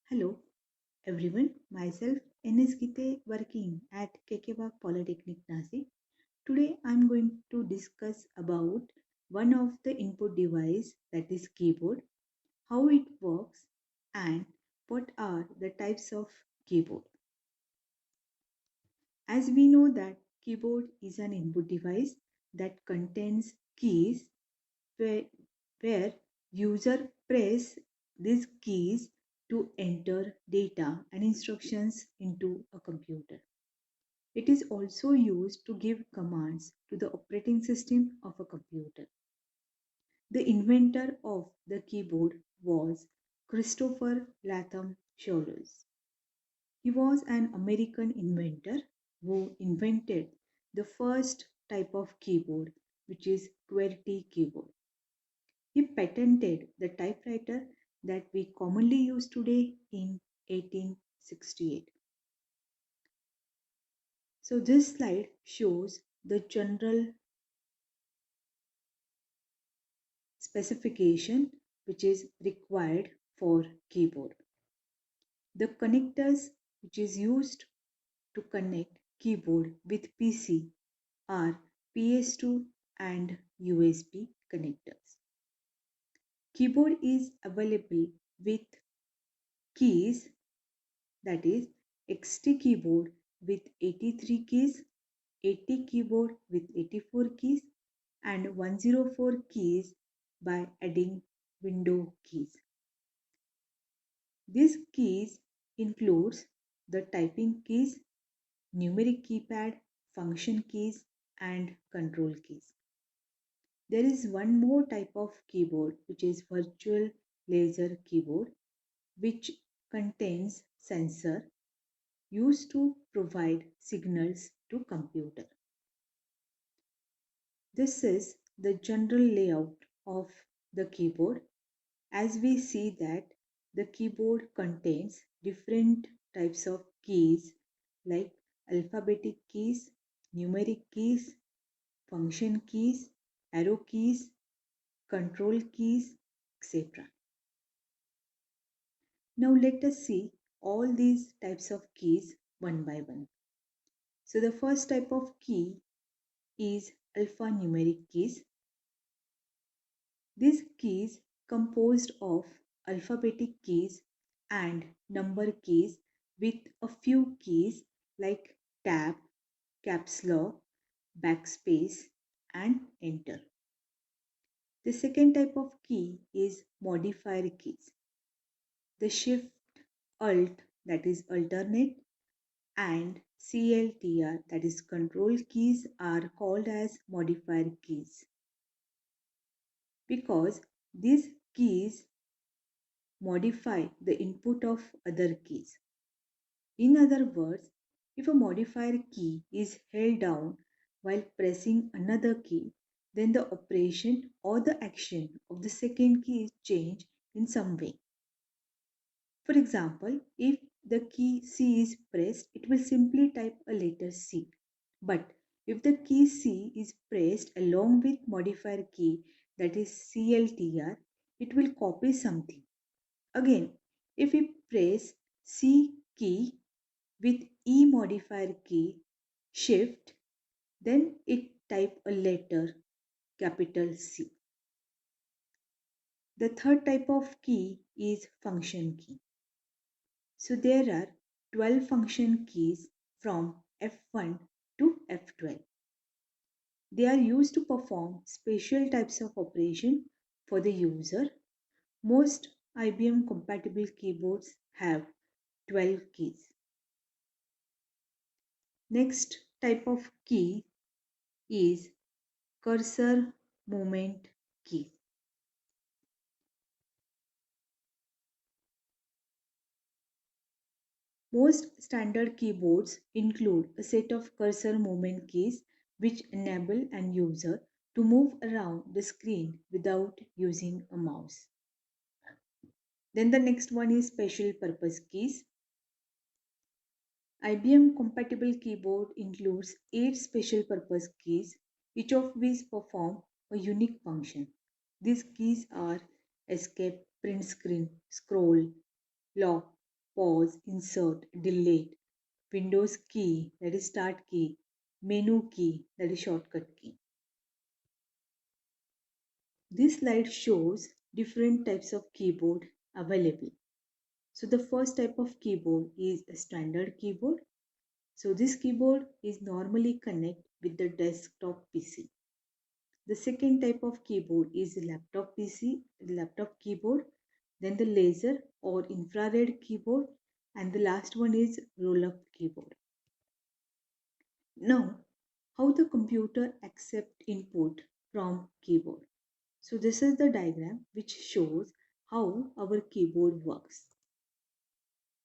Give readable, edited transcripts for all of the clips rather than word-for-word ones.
Hello everyone, myself NS Gite working at Kekewak Polytechnic Nasik. Today I am going to discuss about one of the input device that is keyboard, how it works and what are the types of keyboard. As we know that keyboard is an input device that contains keys where, where user press these keys to enter data and instructions into a computer. It is also used to give commands to the operating system of a computer. The inventor of the keyboard was Christopher Latham Shawlers. He was an American inventor who invented the first type of keyboard, which is QWERTY keyboard. He patented the typewriter that we commonly use today in 1868. So this slide shows the general specification which is required for keyboard. The connectors which is used to connect keyboard with PC are PS2 and USB connectors. Keyboard is available with keys, that is XT keyboard with 83 keys, 80 keyboard with 84 keys, and 104 keys by adding window keys. These keys includes the typing keys, numeric keypad, function keys, and control keys. There is one more type of keyboard which is virtual laser keyboard, which contains sensor used to provide signals to computer. This is the general layout of the keyboard. As we see that the keyboard contains different types of keys like alphabetic keys, numeric keys, function keys, arrow keys, control keys, etc. Now let us see all these types of keys one by one. So the first type of key is alphanumeric keys. These keys composed of alphabetic keys and number keys with a few keys like tab, caps lock, backspace and enter. The second type of key is modifier keys. The shift, alt, that is alternate, and CLTR, that is control keys, are called as modifier keys because these keys modify the input of other keys. In other words, if a modifier key is held down while pressing another key, then the operation or the action of the second key is changed in some way. For example, if the key C is pressed, it will simply type a letter C. But if the key C is pressed along with modifier key, that is CLTR, it will copy something. Again, if we press C key with E modifier key, shift, then it type a letter capital C. The third type of key is function key. So there are 12 function keys from F1 to F12. They are used to perform special types of operation for the user. Most IBM compatible keyboards have 12 keys. Next type of key is cursor movement key. Most standard keyboards include a set of cursor movement keys which enable an user to move around the screen without using a mouse. Then the next one is special purpose keys. IBM compatible keyboard includes 8 special purpose keys, each of which perform a unique function. These keys are escape, print screen, scroll, lock, pause, insert, delete, Windows key, that is start key, menu key, that is shortcut key. This slide shows different types of keyboard available. So the first type of keyboard is a standard keyboard. So this keyboard is normally connect with the desktop PC. The second type of keyboard is laptop keyboard, then the laser or infrared keyboard, and the last one is roll-up keyboard. Now, how the computer accept input from keyboard. So this is the diagram which shows how our keyboard works.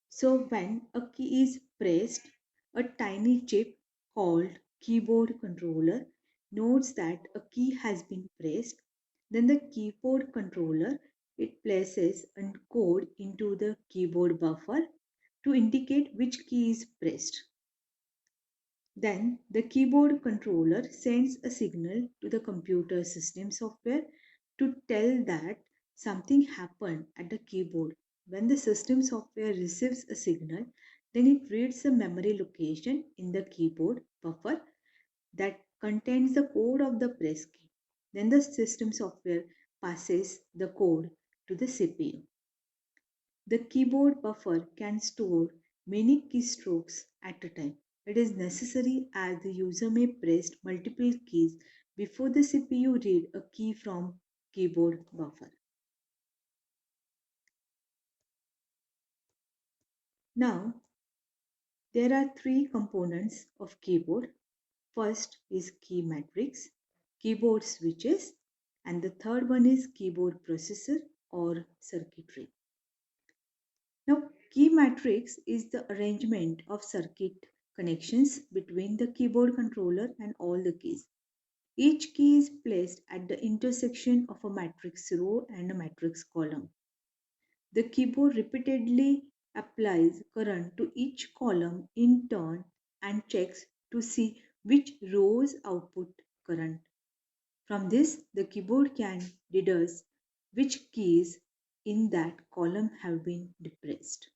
So when a key is pressed, a tiny chip called keyboard controller notes that a key has been pressed. Then the keyboard controller it places a code into the keyboard buffer to indicate which key is pressed. Then the keyboard controller sends a signal to the computer system software to tell that something happened at the keyboard. When the system software receives a signal, then it reads a memory location in the keyboard buffer that contains the code of the press key. Then the system software passes the code to the CPU. The keyboard buffer can store many keystrokes at a time. It is necessary as the user may press multiple keys before the CPU read a key from keyboard buffer. Now, there are three components of keyboard. First is key matrix, keyboard switches, and the third one is keyboard processor or circuitry. Now, key matrix is the arrangement of circuit connections between the keyboard controller and all the keys. Each key is placed at the intersection of a matrix row and a matrix column. The keyboard repeatedly applies current to each column in turn and checks to see which row's output current. From this, the keyboard can deduce which keys in that column have been depressed.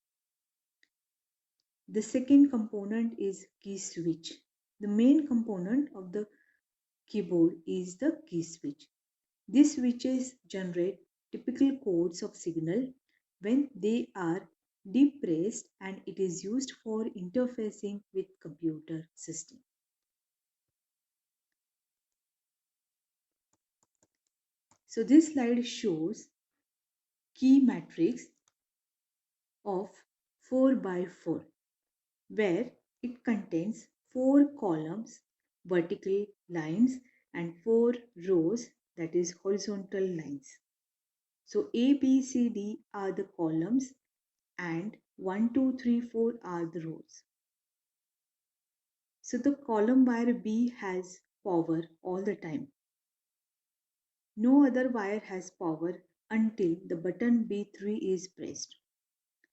The second component is key switch. The main component of the keyboard is the key switch. These switches generate typical codes of signal when they are depressed and it is used for interfacing with computer system. So this slide shows key matrix of 4 by 4 where it contains 4 columns, vertical lines and 4 rows, that is horizontal lines. So A, B, C, D are the columns and 1, 2, 3, 4 are the rows. So the column wire B has power all the time. No other wire has power until the button B3 is pressed.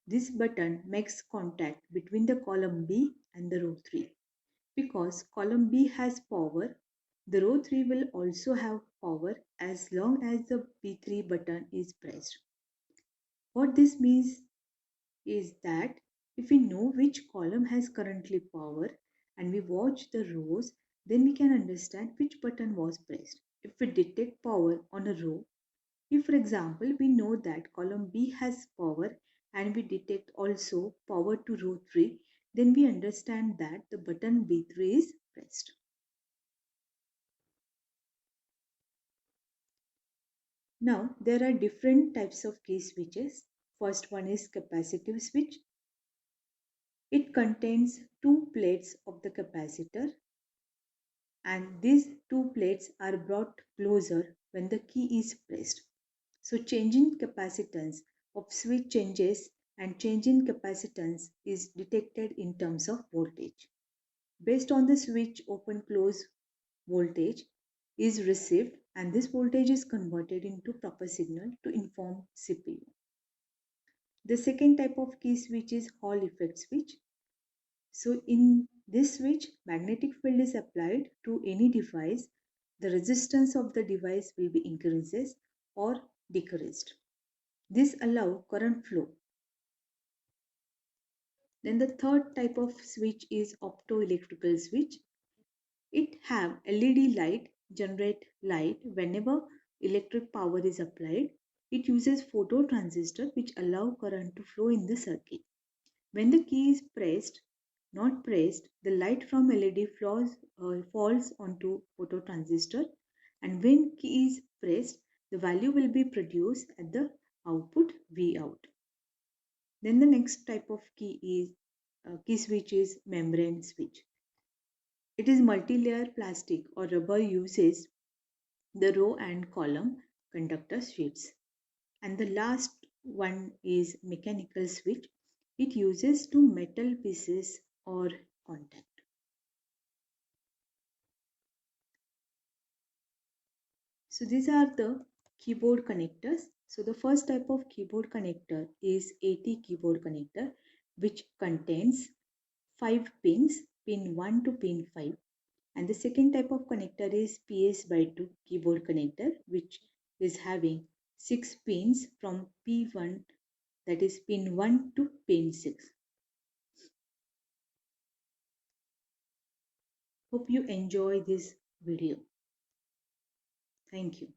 This button makes contact between the column B and the row 3. Because column B has power, the row 3 will also have power as long as the B3 button is pressed. What this means is that if we know which column has currently power and we watch the rows, then we can understand which button was pressed. If we detect power on a row, if for example we know that column B has power and we detect also power to row 3, then we understand that the button B3 is pressed. Now there are different types of key switches. First one is capacitive switch. It contains two plates of the capacitor and these two plates are brought closer when the key is pressed. So changing capacitance of switch changes and change in capacitance is detected in terms of voltage. Based on the switch open close voltage is received and this voltage is converted into proper signal to inform CPU. The second type of key switch is Hall effect switch. So in this switch, magnetic field is applied to any device. The resistance of the device will be increases or decreased. This allows current flow. Then the third type of switch is optoelectrical switch. It have LED light generate light whenever electric power is applied. It uses phototransistor which allow current to flow in the circuit. When the key is pressed, not pressed, the light from LED falls onto phototransistor, and when key is pressed, the value will be produced at the output V out. Then the next type of key switch is membrane switch. It is multi-layer plastic or rubber uses the row and column conductor sheets. And the last one is mechanical switch. It uses two metal pieces or contact. So these are the keyboard connectors. So the first type of keyboard connector is AT keyboard connector, which contains 5 pins, pin 1 to pin 5. And the second type of connector is PS by 2 keyboard connector, which is having 6 pins from P1, that is pin 1 to pin 6. Hope you enjoy this video. Thank you.